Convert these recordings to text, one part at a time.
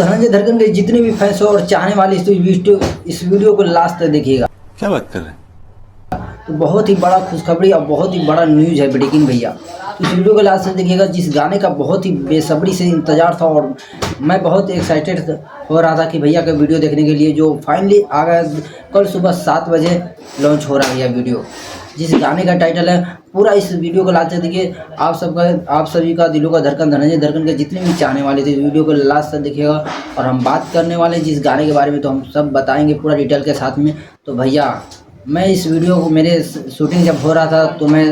धनंजय धड़कन के जितने भी फैंस हो और चाहने वाले इस वीडियो को लास्ट तक देखिएगा। क्या बात कर रहे हैं? तो बहुत ही बड़ा खुशखबरी और बहुत ही बड़ा न्यूज है ब्रेकिंग भैया। तो इस वीडियो को लास्ट तक देखिएगा। जिस गाने का बहुत ही बेसब्री से इंतजार था और मैं बहुत एक्साइटेड हो रहा था कि भैया का वीडियो देखने के लिए, जो फाइनली आ गया। कल सुबह 7 बजे लॉन्च हो रहा है भैया वीडियो। जिस गाने का टाइटल है, पूरा इस वीडियो को लास्ट तक देखिए। आप सभी का दिलों का धड़कन धनंजय धड़कन के जितने भी चाहने वाले थे वीडियो को लास्ट तक देखिएगा। और हम बात करने वाले हैं जिस गाने के बारे में, तो हम सब बताएंगे पूरा डिटेल के साथ में। तो भैया मैं इस वीडियो को, मेरे शूटिंग जब हो रहा था तो मैं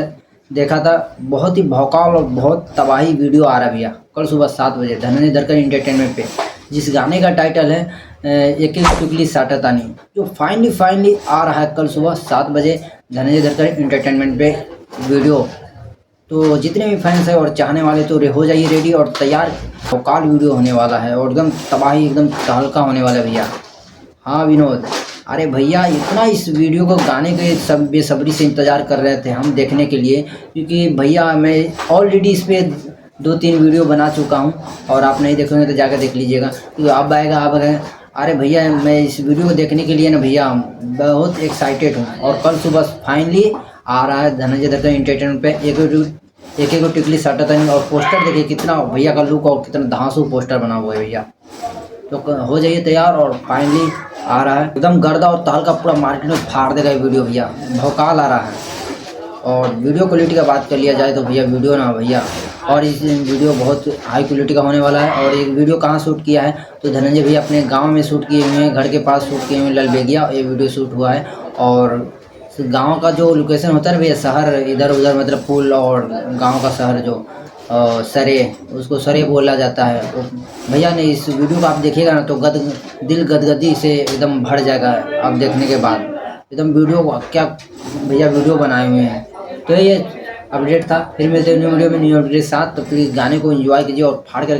देखा था, बहुत ही भौकाल और बहुत तबाही वीडियो आ रहा भैया। कल सुबह 7 बजे धनंजय धड़कन एंटरटेनमेंट पे, जिस गाने का टाइटल है एक एक टुकली साटतानी, जो फाइनली आ रहा है कल सुबह 7 बजे धनंजय धड़कन एंटरटेनमेंट पे वीडियो। तो जितने भी फैंस हैं और चाहने वाले तो हो जाइए रेडी और तैयार। भौकाल वीडियो होने वाला है और एकदम तबाही, एकदम तहलका होने वाला है भैया। हाँ विनोद, अरे भैया इतना इस वीडियो को गाने के सब बेसब्री से इंतज़ार कर रहे थे हम देखने के लिए, क्योंकि भैया मैं ऑलरेडी इस पर 2-3 वीडियो बना चुका हूं और आप नहीं देखोगे तो जाकर देख लीजिएगा, क्योंकि अब आएगा। अरे भैया मैं इस वीडियो को देखने के लिए ना भैया बहुत एक्साइटेड हूँ। और कल सुबह फाइनली आ रहा है धनंजय धड़कन एंटरटेनमेंट पे एक टिकली साटतानी। और पोस्टर देखिए कितना भैया का लुक और कितना धांसू पोस्टर बना हुआ है भैया। तो हो जाइए तैयार और फाइनली आ रहा है एकदम गर्दा और तहलका, पूरा मार्केट में फाड़ देगा ये वीडियो भैया। भौकाल आ रहा है। और वीडियो क्वालिटी का बात कर लिया जाए तो भैया वीडियो ना भैया, और इस वीडियो बहुत हाई क्वालिटी का होने वाला है। और एक वीडियो कहाँ शूट किया है तो धनंजय भैया अपने गांव में शूट किए हुए हैं, घर के पास शूट किए हुए ललबेगिया ये वीडियो शूट हुआ है। और गांव का जो लोकेशन होता है ना भैया, शहर इधर उधर मतलब पुल और गांव का शहर जो सरे, उसको सरे बोला जाता है। तो भैया ने इस वीडियो को आप देखिएगा ना तो दिल गदगदी से एकदम भर जाएगा आप देखने के बाद। एकदम वीडियो क्या भैया वीडियो बनाए हुए हैं। तो ये अपडेट था। फिर मिलते हैं न्यू वीडियो में न्यू अपडेट के साथ। तो प्लीज़ गाने को एंजॉय कीजिए और फाड़ कर